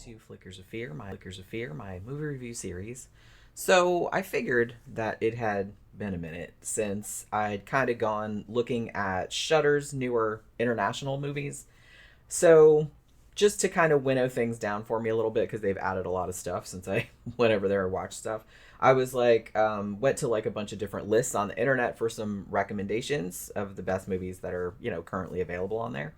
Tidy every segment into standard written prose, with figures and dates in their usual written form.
to Flickers of Fear, my movie review series. So I figured that it had been a minute since I'd kind of gone looking at Shudder's newer international movies. So just to kind of winnow things down for me a little bit, because they've added a lot of stuff since I went over there and watched stuff. I was like, went to like a bunch of different lists on the internet for some recommendations of the best movies that are, currently available on there.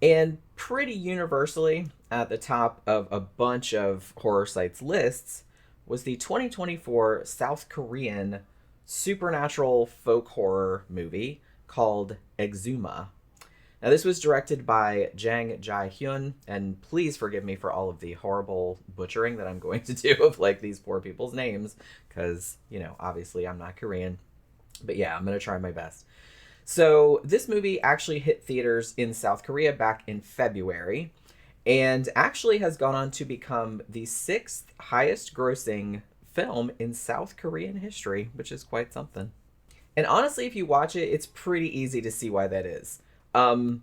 And pretty universally at the top of a bunch of horror sites lists was the 2024 South Korean supernatural folk horror movie called Exhuma. Now, this was directed by Jang Jae-hyun, and please forgive me for all of the horrible butchering that I'm going to do of like these poor people's names, because, obviously I'm not Korean. But yeah, I'm going to try my best. So this movie actually hit theaters in South Korea back in February and actually has gone on to become the sixth highest grossing film in South Korean history, which is quite something. And honestly, if you watch it, it's pretty easy to see why that is.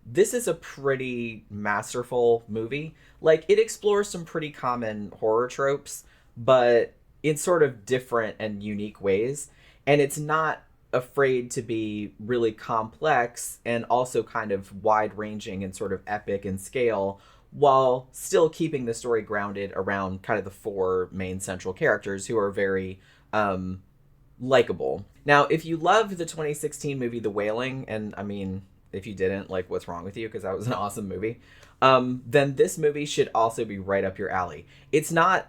This is a pretty masterful movie. Like, it explores some pretty common horror tropes, but in sort of different and unique ways. And it's not afraid to be really complex and also kind of wide ranging and sort of epic in scale, while still keeping the story grounded around kind of the four main central characters who are very likable. Now, if you loved the 2016 movie The Wailing, and I mean, if you didn't, like, what's wrong with you? Because that was an awesome movie. Then this movie should also be right up your alley. It's not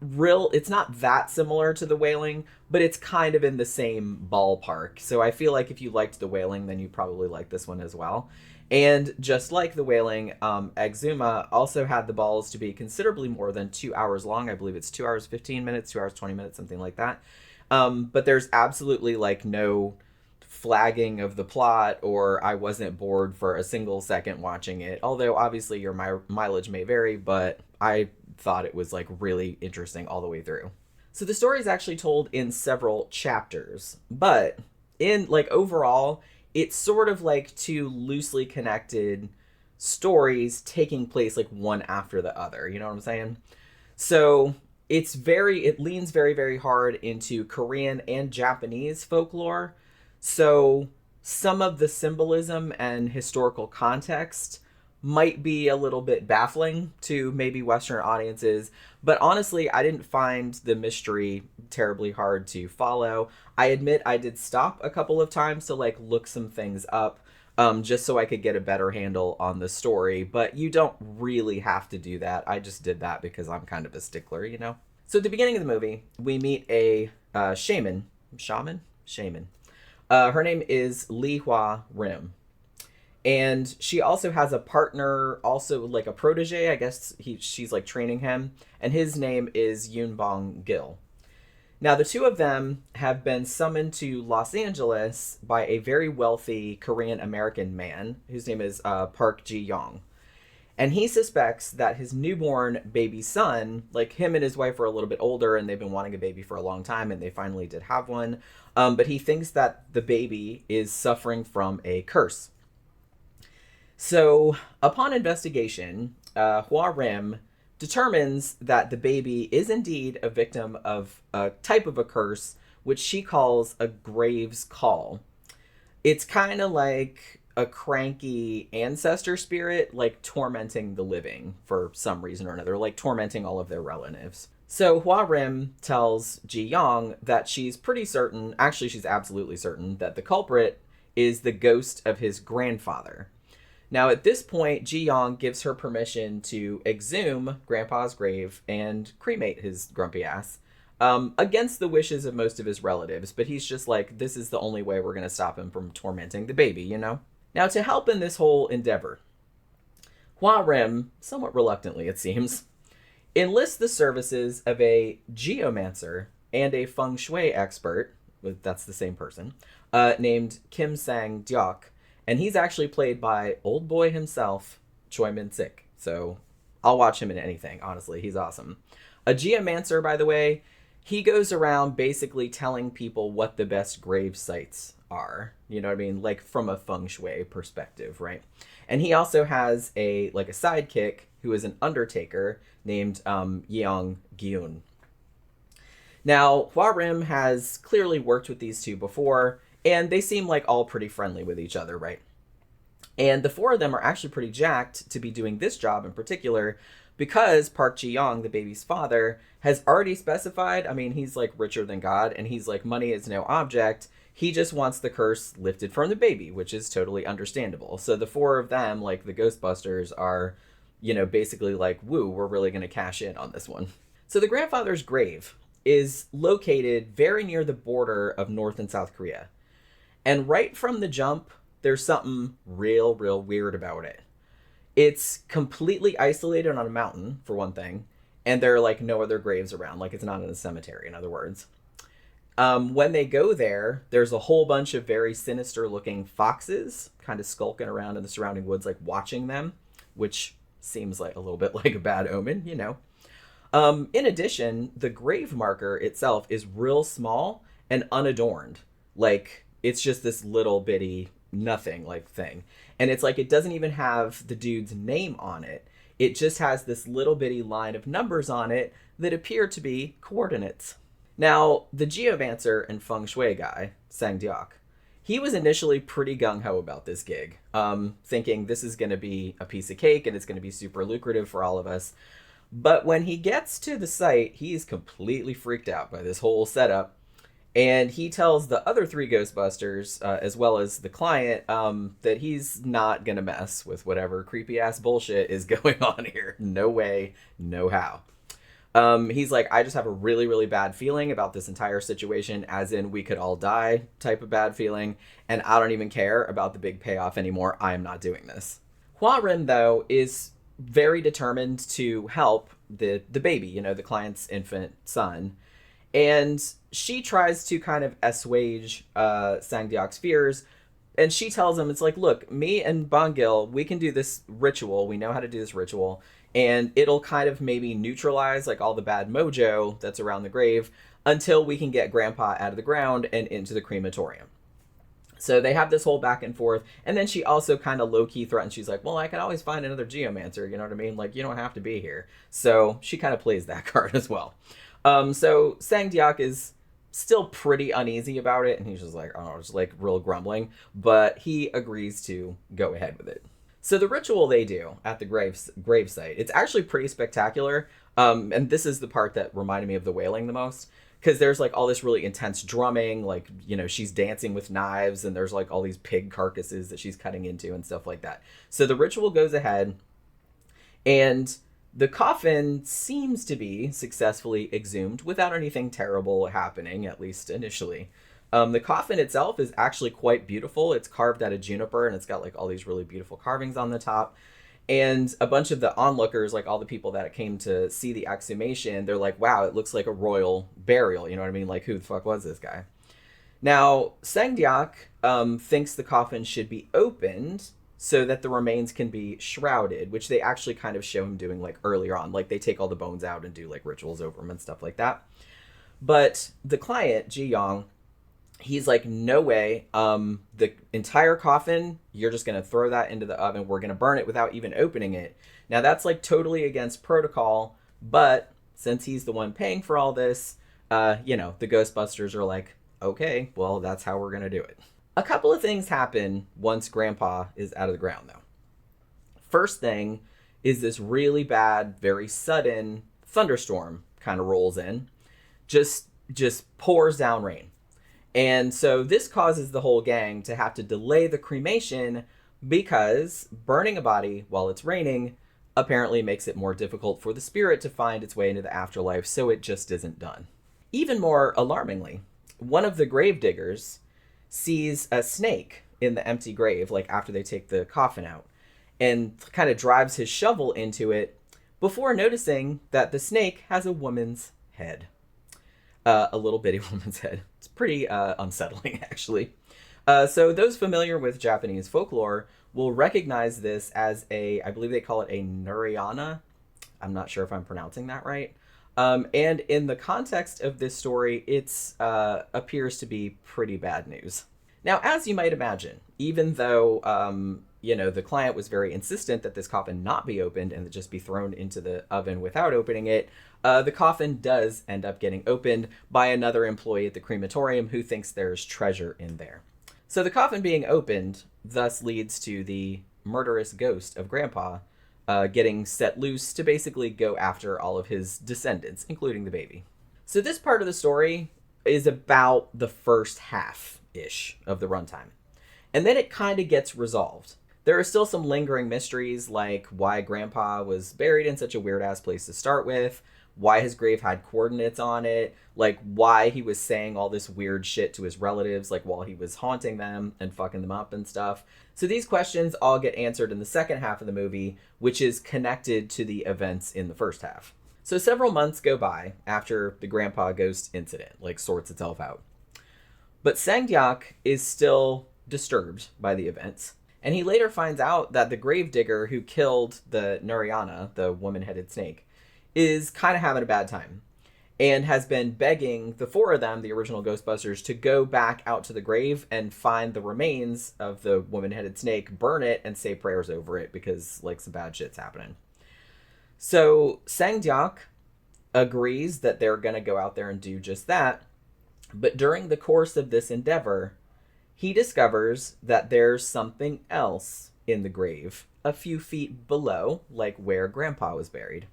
that similar to The Wailing, but it's kind of in the same ballpark. So I feel like if you liked The Wailing, then you probably like this one as well. And just like The Wailing, Exhuma also had the balls to be considerably more than 2 hours long. I believe it's 2 hours 15 minutes, 2 hours 20 minutes, something like that. But there's absolutely like no flagging of the plot, or I wasn't bored for a single second watching it. Although obviously your mileage may vary, but I thought it was like really interesting all the way through. So the story is actually told in several chapters, but in like overall, it's sort of like two loosely connected stories taking place like one after the other. You know what I'm saying? So it leans very, very hard into Korean and Japanese folklore. So some of the symbolism and historical context might be a little bit baffling to maybe Western audiences, but honestly, I didn't find the mystery terribly hard to follow. I admit I did stop a couple of times to like look some things up, just so I could get a better handle on the story, but you don't really have to do that. I just did that because I'm kind of a stickler, you know? So at the beginning of the movie, we meet a shaman. Her name is Lee Hwa Rim. And she also has a partner, also like a protege. I guess she's like training him. And his name is Yoon Bong Gil. Now, the two of them have been summoned to Los Angeles by a very wealthy Korean American man whose name is Park Ji Young. And he suspects that his newborn baby son, like him and his wife are a little bit older and they've been wanting a baby for a long time and they finally did have one. But he thinks that the baby is suffering from a curse. So, upon investigation, Hwa Rim determines that the baby is indeed a victim of a type of a curse, which she calls a Grave's Call. It's kind of like a cranky ancestor spirit, like tormenting the living for some reason or another, like tormenting all of their relatives. So Hwa Rim tells Ji Young that she's pretty certain, actually she's absolutely certain, that the culprit is the ghost of his grandfather. Now, at this point, Ji Young gives her permission to exhume Grandpa's grave and cremate his grumpy ass, against the wishes of most of his relatives. But he's just like, this is the only way we're going to stop him from tormenting the baby, you know? Now, to help in this whole endeavor, Hwa Rim, somewhat reluctantly it seems, enlists the services of a geomancer and a feng shui expert, that's the same person, named Kim Sang-deok. And he's actually played by old boy himself, Choi Min-sik. So I'll watch him in anything, honestly. He's awesome. A geomancer, by the way, he goes around basically telling people what the best grave sites are. You know what I mean? Like from a feng shui perspective, right? And he also has a sidekick who is an undertaker named Yeong Gyun. Now, Hwa-rim has clearly worked with these two before, and they seem like all pretty friendly with each other, right? And the four of them are actually pretty jacked to be doing this job in particular because Park Ji-young, the baby's father, has already specified, I mean, he's like richer than God, and he's like, money is no object. He just wants the curse lifted from the baby, which is totally understandable. So the four of them, like the Ghostbusters, are, basically like, woo, we're really going to cash in on this one. So the grandfather's grave is located very near the border of North and South Korea. And right from the jump, there's something real weird about it. It's completely isolated on a mountain, for one thing, and there are like no other graves around. Like it's not in a cemetery, in other words. When they go there, there's a whole bunch of very sinister looking foxes kind of skulking around in the surrounding woods, like watching them, which seems like a little bit like a bad omen, In addition, the grave marker itself is real small and unadorned. Like, it's just this little bitty nothing like thing. And it's like, it doesn't even have the dude's name on it. It just has this little bitty line of numbers on it that appear to be coordinates. Now, the geomancer and feng shui guy, Sang-deok, he was initially pretty gung-ho about this gig, thinking this is going to be a piece of cake and it's going to be super lucrative for all of us. But when he gets to the site, he's completely freaked out by this whole setup. And he tells the other three Ghostbusters, as well as the client, that he's not going to mess with whatever creepy-ass bullshit is going on here. No way, no how. He's like, I just have a really bad feeling about this entire situation, as in we could all die type of bad feeling, and I don't even care about the big payoff anymore. I am not doing this. Hwa-rim, though, is very determined to help the baby, the client's infant son. And she tries to kind of assuage Sang-deok's fears. And she tells him, it's like, look, me and Bongil, we can do this ritual. We know how to do this ritual. And it'll kind of maybe neutralize like all the bad mojo that's around the grave until we can get Grandpa out of the ground and into the crematorium. So they have this whole back and forth. And then she also kind of low-key threatens. She's like, well, I can always find another geomancer. You know what I mean? Like, you don't have to be here. So she kind of plays that card as well. So Sang-deok is still pretty uneasy about it. And he's just like, oh, just like real grumbling. But he agrees to go ahead with it. So the ritual they do at the grave site, it's actually pretty spectacular. And this is the part that reminded me of the wailing the most. Because there's like all this really intense drumming, like, she's dancing with knives and there's like all these pig carcasses that she's cutting into and stuff like that. So the ritual goes ahead and the coffin seems to be successfully exhumed without anything terrible happening, at least initially. The coffin itself is actually quite beautiful. It's carved out of juniper and it's got like all these really beautiful carvings on the top. And a bunch of the onlookers, like all the people that came to see the exhumation, they're like, wow, it looks like a royal burial. You know what I mean? Like, who the fuck was this guy? Now, Sang-deok thinks the coffin should be opened so that the remains can be shrouded, which they actually kind of show him doing like earlier on. Like they take all the bones out and do like rituals over them and stuff like that. But the client, Ji-young, he's like, no way. The entire coffin, you're just going to throw that into the oven. We're going to burn it without even opening it. Now, that's like totally against protocol. But since he's the one paying for all this, the Ghostbusters are like, okay, well, that's how we're going to do it. A couple of things happen once Grandpa is out of the ground, though. First thing is this really bad, very sudden thunderstorm kind of rolls in. Just pours down rain. And so this causes the whole gang to have to delay the cremation because burning a body while it's raining apparently makes it more difficult for the spirit to find its way into the afterlife, so it just isn't done. Even more alarmingly, one of the grave diggers sees a snake in the empty grave, like after they take the coffin out, and kind of drives his shovel into it before noticing that the snake has a woman's head. A little bitty woman's head. It's pretty unsettling, actually. So those familiar with Japanese folklore will recognize this as I believe they call it a Nuriana. I'm not sure if I'm pronouncing that right. And in the context of this story, it appears to be pretty bad news. Now, as you might imagine, even though the client was very insistent that this coffin not be opened and just be thrown into the oven without opening it, the coffin does end up getting opened by another employee at the crematorium who thinks there's treasure in there. So the coffin being opened thus leads to the murderous ghost of Grandpa getting set loose to basically go after all of his descendants, including the baby. So this part of the story is about the first half-ish of the runtime. And then it kind of gets resolved. There are still some lingering mysteries, like why Grandpa was buried in such a weird-ass place to start with, why his grave had coordinates on it, like why he was saying all this weird shit to his relatives, like while he was haunting them and fucking them up and stuff. So these questions all get answered in the second half of the movie, which is connected to the events in the first half. So several months go by after the Grandpa ghost incident, sorts itself out. But Sangdyak is still disturbed by the events, and he later finds out that the gravedigger who killed the Nuriana, the woman-headed snake, is kind of having a bad time and has been begging the four of them, the original Ghostbusters, to go back out to the grave and find the remains of the woman-headed snake, burn it, and say prayers over it because, some bad shit's happening. So Sangdyak agrees that they're going to go out there and do just that, but during the course of this endeavor, he discovers that there's something else in the grave a few feet below, where Grandpa was buried.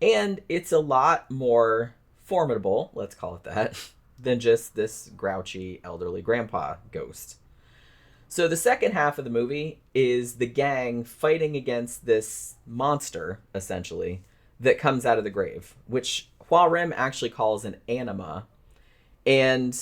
And it's a lot more formidable, let's call it that, than just this grouchy elderly grandpa ghost. So the second half of the movie is the gang fighting against this monster, essentially, that comes out of the grave, which Huarem actually calls an anima. And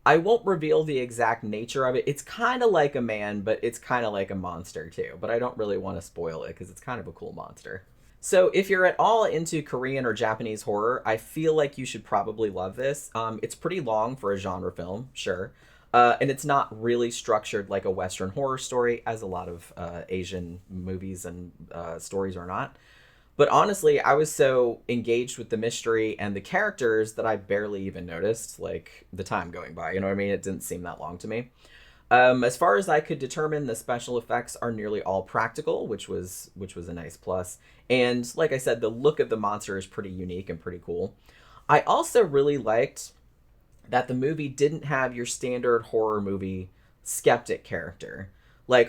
I won't reveal the exact nature of it. It's kind of like a man, but it's kind of like a monster too. But I don't really want to spoil it because it's kind of a cool monster. So if you're at all into Korean or Japanese horror, I feel like you should probably love this. It's pretty long for a genre film, sure. And it's not really structured like a Western horror story, as a lot of Asian movies and stories are not. But honestly, I was so engaged with the mystery and the characters that I barely even noticed, the time going by. You know what I mean? It didn't seem that long to me. As far as I could determine, the special effects are nearly all practical, which was a nice plus. And like I said, the look of the monster is pretty unique and pretty cool. I also really liked that the movie didn't have your standard horror movie skeptic character.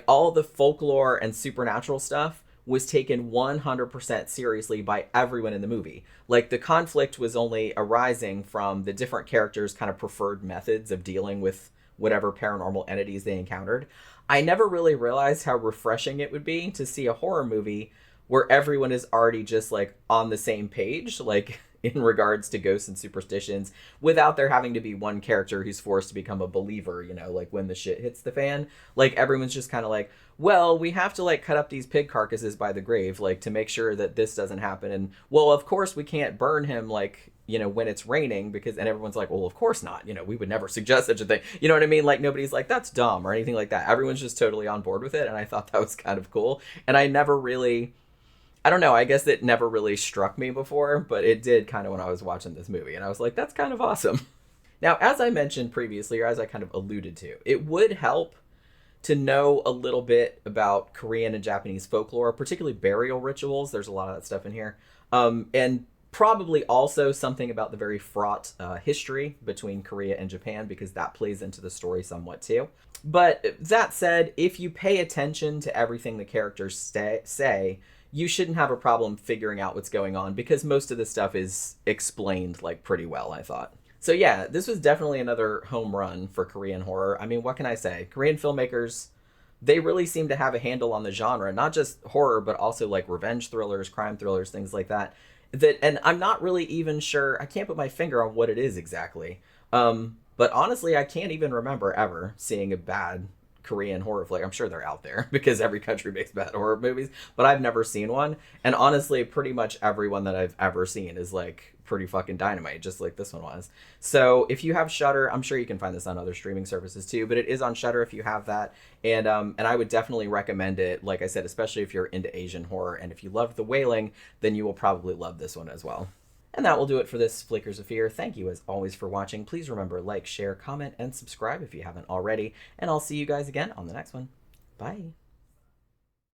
All the folklore and supernatural stuff was taken 100% seriously by everyone in the movie. The conflict was only arising from the different characters' kind of preferred methods of dealing with whatever paranormal entities they encountered. I never really realized how refreshing it would be to see a horror movie where everyone is already just on the same page, in regards to ghosts and superstitions, without there having to be one character who's forced to become a believer, when the shit hits the fan. Everyone's just kind of well, we have to cut up these pig carcasses by the grave, to make sure that this doesn't happen. And well, of course we can't burn him when it's raining, because, and everyone's well, of course not, we would never suggest such a thing. You know what I mean? Nobody's that's dumb or anything like that. Everyone's just totally on board with it. And I thought that was kind of cool. And I never really, I don't know, I guess it never really struck me before, but it did kind of when I was watching this movie. And I was that's kind of awesome. Now, as I mentioned previously, or as I kind of alluded to, it would help to know a little bit about Korean and Japanese folklore, particularly burial rituals. There's a lot of that stuff in here. And probably also something about the very fraught history between Korea and Japan, because that plays into the story somewhat too. But that said, if you pay attention to everything the characters say, you shouldn't have a problem figuring out what's going on, because most of the stuff is explained pretty well, I thought. So yeah, this was definitely another home run for Korean horror. I mean, what can I say? Korean filmmakers, they really seem to have a handle on the genre, not just horror, but also revenge thrillers, crime thrillers, things like that. And I'm not really even sure, I can't put my finger on what it is exactly. But honestly, I can't even remember ever seeing a bad Korean horror flick. I'm sure they're out there because every country makes bad horror movies, but I've never seen one. And honestly, pretty much everyone that I've ever seen is pretty fucking dynamite, just like this one was. So if you have Shudder, I'm sure you can find this on other streaming services too, but it is on Shudder if you have that. And I would definitely recommend it, like I said, especially if you're into Asian horror. And if you loved The Wailing, then you will probably love this one as well. And that will do it for this Flickers of Fear. Thank you as always for watching. Please remember, like, share, comment, and subscribe if you haven't already. And I'll see you guys again on the next one. Bye.